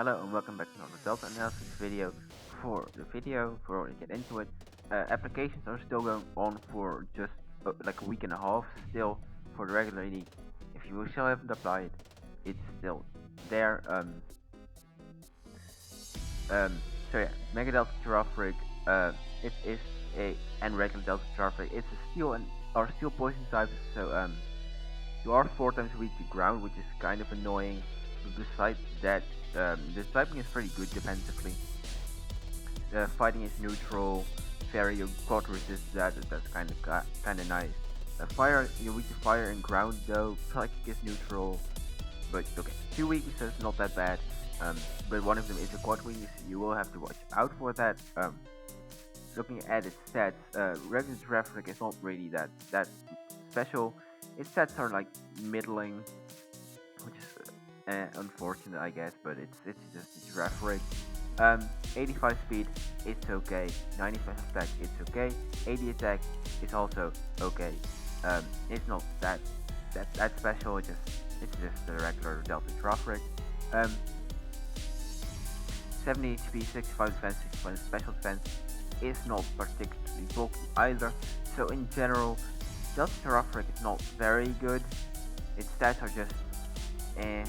Hello and welcome back to another Delta analysis video. Before we get into it, applications are still going on for just like a week and a half still for the regular league. If you still haven't applied, it's still there. So yeah, Mega Delta Girafarig, it is and regular Delta Girafarig. It's a steel and or steel poison type. So you are 4 times weak to ground, which is kind of annoying. Besides that, the typing is pretty good defensively. Fighting is neutral. Fairy, you got resist that's kind of nice. Fire, you're weak to fire and ground though. Psychic is neutral, but okay. 2 weaknesses, not that bad. But one of them is a quad weakness. You will have to watch out for that. Looking at its stats, regular Girafarig is not really that special. Its stats are like middling, which is unfortunate, I guess, but it's just a Girafarig. 85 speed, it's okay. 95 attack, it's okay. 80 attack is also okay. It's not that special. It's just a regular Delta Girafarig. 70 HP, 65 defense, 65 special defense is not particularly bulky either. So in general, Delta Girafarig is not very good. Its stats are just and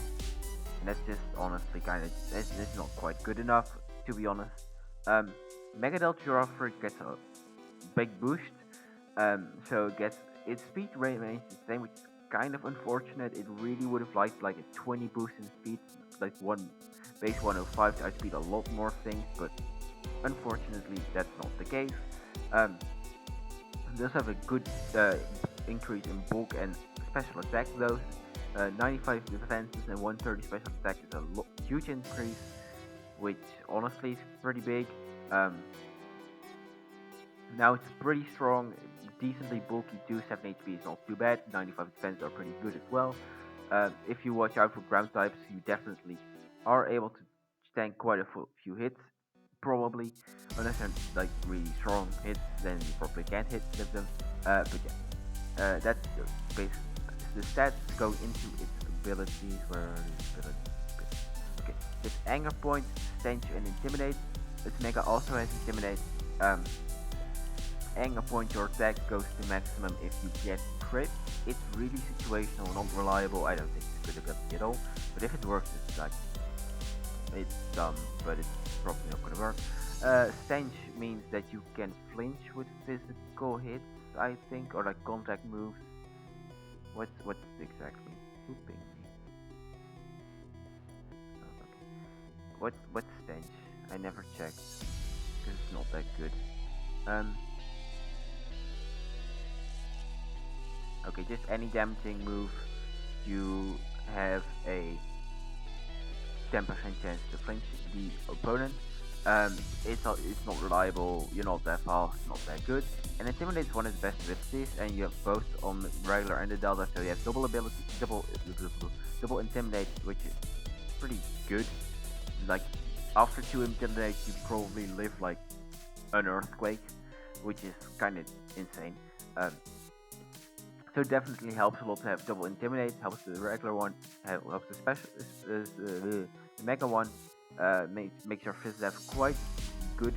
that's just honestly it's not quite good enough, to be honest. Mega Delta Girafarig gets a big boost, so it gets its speed remains the same, which is kind of unfortunate. It really would have liked like a 20 boost in speed, like one base 105 to outspeed a lot more things, but unfortunately that's not the case. It does have a good increase in bulk and special attack though. 95 defenses and 130 special attack is a huge increase, which honestly is pretty big. Now it's pretty strong, decently bulky too. 7 HP is not too bad. 95 defense are pretty good as well. If you watch out for ground types, you definitely are able to stand quite a few hits. Probably, unless they're like really strong hits, then you probably can't hit them. But yeah, that's basically. The stats go into its abilities. Where are the abilities? Okay, with Anger Point, Stench, and Intimidate. Its Mega also has Intimidate. Anger Point, your attack goes to maximum if you get crit. It's really situational, not reliable. I don't think it's a good ability at all. But if it works, it's dumb, but it's probably not gonna work. Stench means that you can flinch with physical hits, I think, or like contact moves. What's exactly pooping me? Oh, okay. What's stench? I never checked because it's not that good. Okay, just any damaging move, you have a 10% chance to flinch the opponent. It's not reliable. You're not that fast. Not that good. And Intimidate is one of the best abilities, and you have both on regular and the Delta, so you have double ability, double Intimidate, which is pretty good. Like after 2 Intimidate, you probably live like an earthquake, which is kind of insane. So definitely helps a lot to have double Intimidate. Helps the regular one. Helps the special, the Mega one. Makes your Fizz F quite good,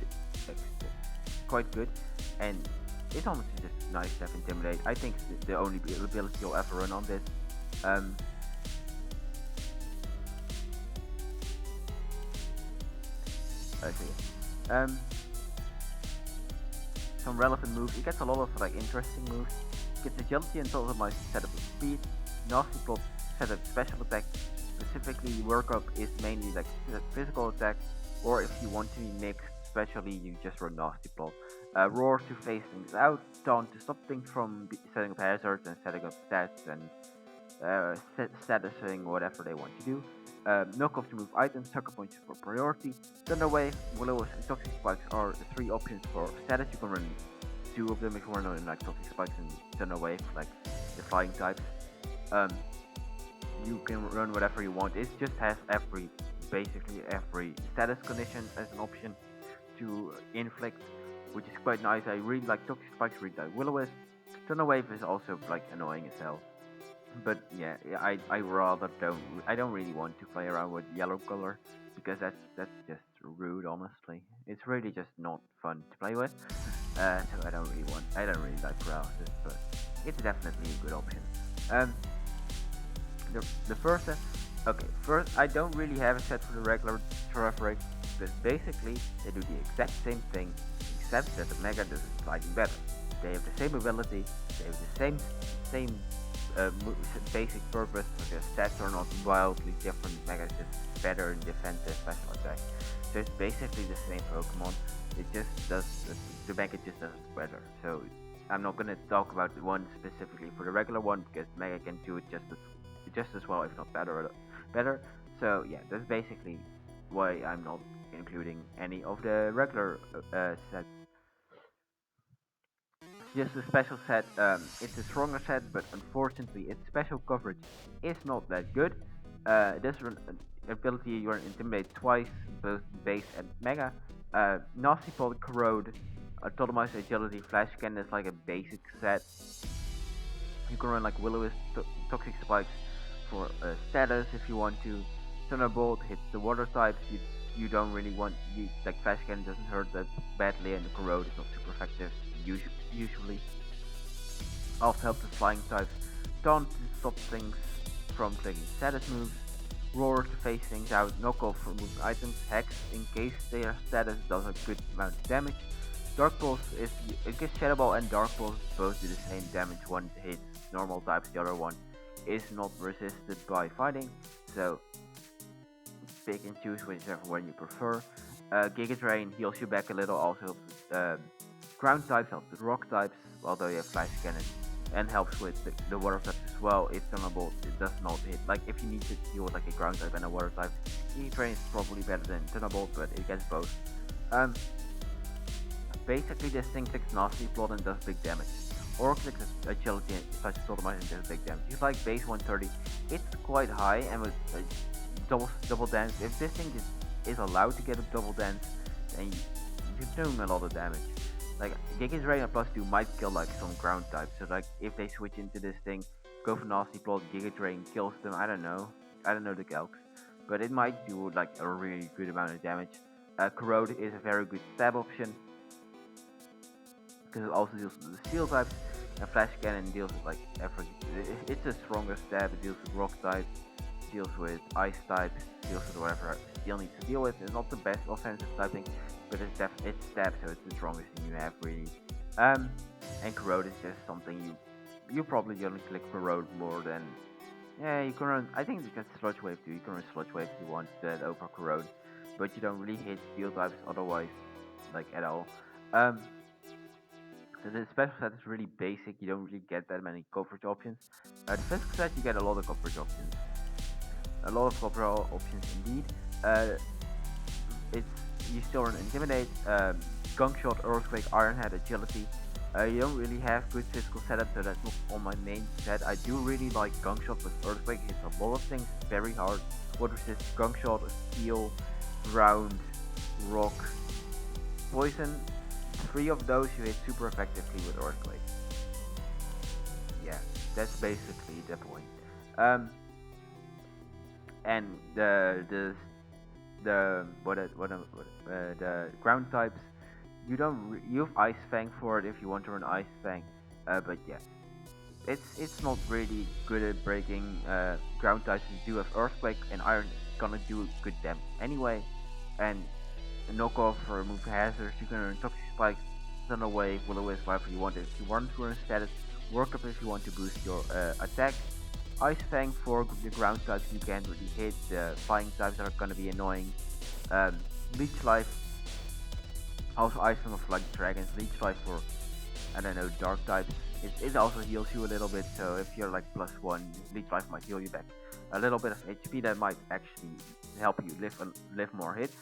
and it's honestly just nice to have Intimidate. I think it's the only ability you'll ever run on this. Some relevant moves. It gets a lot of like interesting moves. It gets agility and total my setup of speed. Nasty plot setup special attack. Specifically, workup is mainly like physical attack, or if you want to be mixed, especially you just run nasty plot. Roar to phase things out, taunt to stop things from setting up hazards and setting up stats and statusing whatever they want to do. Knock off to move items, sucker points for priority. Thunder Wave, Will-O-Wisp, and Toxic Spikes are the 3 options for status. You can run 2 of them if you want to run like Toxic Spikes and Thunder Wave, like the flying types. You can run whatever you want. It just has basically every status condition as an option to inflict, which is quite nice. I really like Toxic Spikes, really like Will-O-Wisp. Thunder Wave is also like annoying as hell. But yeah, I rather don't really want to play around with yellow color. because that's just rude. Honestly, it's really just not fun to play with. So I don't really like paralysis, but it's definitely a good option. Um, the first set, okay, first I don't really have a set for the regular Girafarig, because basically they do the exact same thing, except that the Mega does it slightly better. They have the same ability, they have the same basic purpose, but their stats are not wildly different. Mega is just better in defense and special attack. So it's basically the same Pokemon. It just does the Mega just does it better. So I'm not gonna talk about the one specifically for the regular one because Mega can do it just as well, if not better. Better. So yeah, that's basically why I'm not including any of the regular sets. Just a special set. It's a stronger set, but unfortunately, its special coverage is not that good. This ability you are intimidate twice, both base and mega. Nasty Pot, Corrode, Autonomous Agility, Flash Cannon is like a basic set. You can run like Will-O-Wisp, Toxic Spikes for status if you want to. Thunderbolt hits the water types. You don't really want like Flash Cannon doesn't hurt that badly, and the Corrode is not super effective usually. Also helps with flying types. Taunt to stop things from taking status moves. Roar to phase things out. Knock off for moving items. Hex in case their status does a good amount of damage. Dark Pulse is it gives Shadow Ball and Dark Pulse both do the same damage. One hits normal types, the other one is not resisted by fighting. So pick and choose whichever one you prefer. Giga Drain heals you back a little, also helps with ground types, helps with rock types, although you have Flash Cannon, and helps with the water types as well. If Thunderbolt it does not hit, like if you need to deal with like a ground type and a water type, Giga Drain is probably better than Thunderbolt, but it gets both. Basically this thing takes Nasty Plot and does big damage. Or clicks Agility and such Autonomous and does big damage. It's like base 130, it's quite high, and with double dance, if this thing is allowed to get a double dance, then you're doing a lot of damage. Like Giga's Drain and plus 2 might kill like some ground types, so like if they switch into this thing, go for Nasty Plot, Giga Drain kills them, I don't know the calcs, but it might do like a really good amount of damage. Corrode is a very good stab option, because it also deals with the steel types, and Flash Cannon deals with like it's a stronger stab, it deals with rock types, deals with ice types, deals with whatever steel needs to deal with. It's not the best offensive typing, but it's stab, so it's the strongest thing you have really. And Corrode is just something you probably gonna click Corrode more than you can run. I think you can Sludge Wave too. You can run Sludge Wave if you want that over Corrode, but you don't really hit steel types otherwise, like at all. So the special set is really basic. You don't really get that many coverage options. The physical set you get a lot of coverage options. A lot of coverage options indeed. You still run Intimidate, Gunk Shot, Earthquake, Iron Head, Agility. You don't really have good physical setup, so that's not on my main set. I do really like Gunk Shot with Earthquake. It hits a lot of things very hard. What resist Gunk Shot, Steel, Ground, Rock, Poison. 3 of those you hit super effectively with Earthquake. Yeah, that's basically the point. And the ground types, you have Ice Fang for it if you want to run Ice Fang, but yeah, it's not really good at breaking ground types. You do have Earthquake and Iron gonna do good damage anyway, and knock off for remove hazards. You can run Toxic Spikes, Thunder Wave, Will-O-Wisp, whatever you want. If you want to run status, Work Up if you want to boost your attack. Ice Fang for the ground types you can't really hit. The flying types are gonna be annoying. Leech Life, also Ice Fang of like dragons. Leech Life for I don't know dark types. It also heals you a little bit. So if you're like +1, Leech Life might heal you back a little bit of HP. That might actually help you live more hits.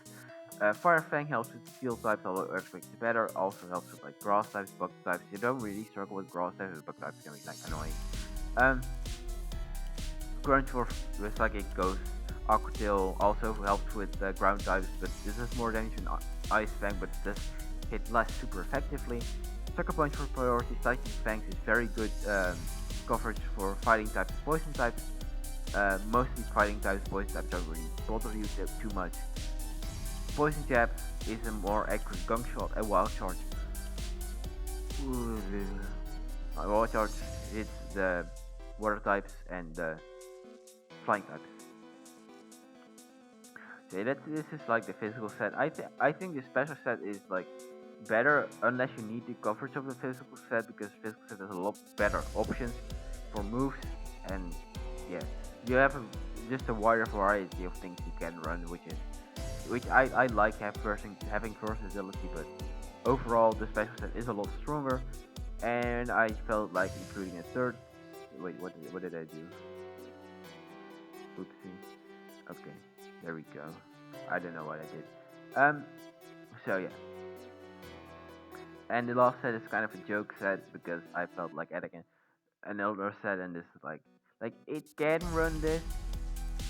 Fire Fang helps with steel types, although Earthquake is better. Also helps with like grass types, bug types. You don't really struggle with grass types, bug types can be like annoying. Crunch for Psychic Ghost. Aqua Tail also helps with ground types, but this is more damage than Ice Fang, but does hit less super effectively. Sucker Punch for priority. Psychic Fangs is very good coverage for fighting types and poison types. Mostly fighting types, poison types don't really bother you too much. Poison jab is a more accurate gunk shot, a wild charge. A wild charge hits the water types and the flying types. So this is like the physical set. I think the special set is like better unless you need the coverage of the physical set, because physical set has a lot better options for moves, and yeah, you have just a wider variety of things you can run, which I like having versatility, but overall the special set is a lot stronger, and I felt like including a third. Wait, what did I do? Oopsie. Okay, there we go. I don't know what I did. So yeah. And the last set is kind of a joke set because I felt like adding an elder set, and this is like it can run this.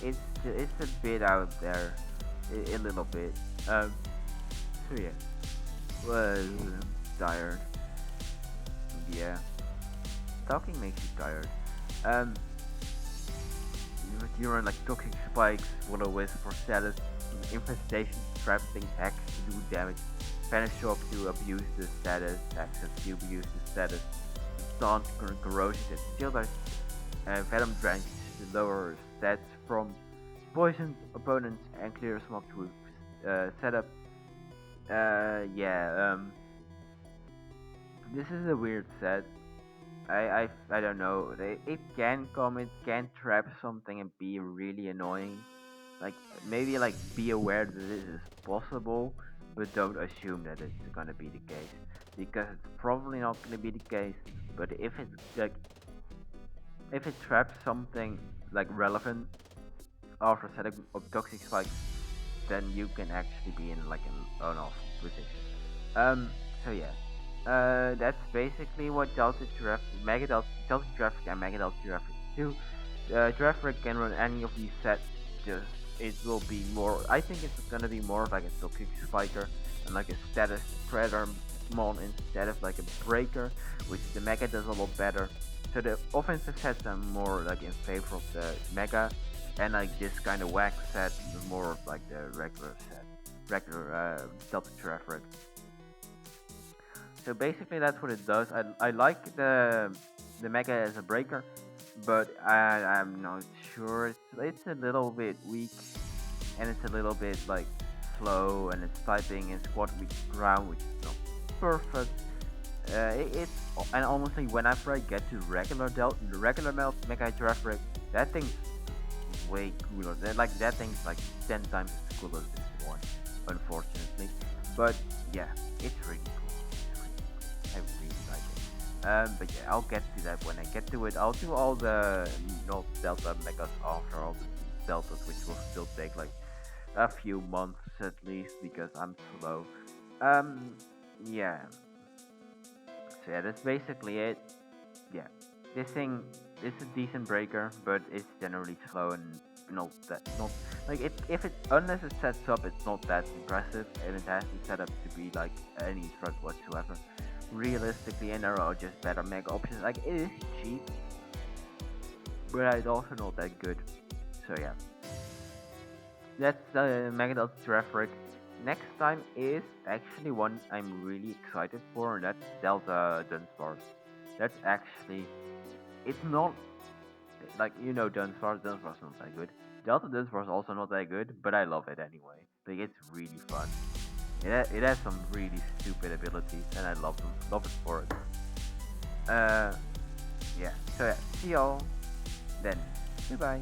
It's a bit out there, a little bit. So yeah, was tired. Yeah, talking makes you tired. Um, you run like toxic spikes, will-o-wisp for status, infestation, trapping, X to do damage, Vanish Shock to abuse the status, Access to abuse the status, Taunt, Corrosion and Steel Dice, Venom Drench to lower stats from poisoned opponents and clear smoke to setup. Yeah, this is a weird set. I don't know. It can come, it can trap something and be really annoying. Like maybe like be aware that this is possible, but don't assume that it's gonna be the case, because it's probably not gonna be the case. But if it traps something like relevant after setting up toxic spikes, then you can actually be in like an off position. So yeah. That's basically what Delta Mega Delta Girafarig and Mega Delta Girafarig do. Girafarig can run any of these sets, just it will be more, I think it's gonna be more like a toxic spiker and like a status predator mon instead of like a breaker, which the Mega does a lot better. So the offensive sets are more like in favor of the Mega, and like this kind of whack set is more of like the regular Delta Girafarig. So basically that's what it does. I like the Mega as a breaker, but I'm not sure. It's a little bit weak, and it's a little bit like slow, and its typing is squad with ground, which is not perfect. It's and honestly, whenever I get to the regular Mega Girafarig, that thing's way cooler. Like that thing's like 10 times as cool as this one, unfortunately. But yeah, it's really cool. I really like it. But yeah, I'll get to that when I get to it. I'll do all the North Delta Megas after all the Deltas, which will still take like a few months at least because I'm slow. Yeah. So yeah, that's basically it. Yeah, this thing is a decent breaker, but it's generally slow and not like if it unless it sets up, it's not that impressive, and it has to set up to be like any threat whatsoever. Realistically, and there are just better mega options. Like it is cheap, but it's also not that good. So yeah, that's the Mega Delta Girafarig. Next time is actually one I'm really excited for, and that's Delta Dunsparce. That's actually, it's not like Dunsparce not that good. Delta Dunsparce also not that good, but I love it anyway. Like it's really fun. It has some really stupid abilities, and I love it for it. Uh, yeah. So yeah, see y'all then. Goodbye.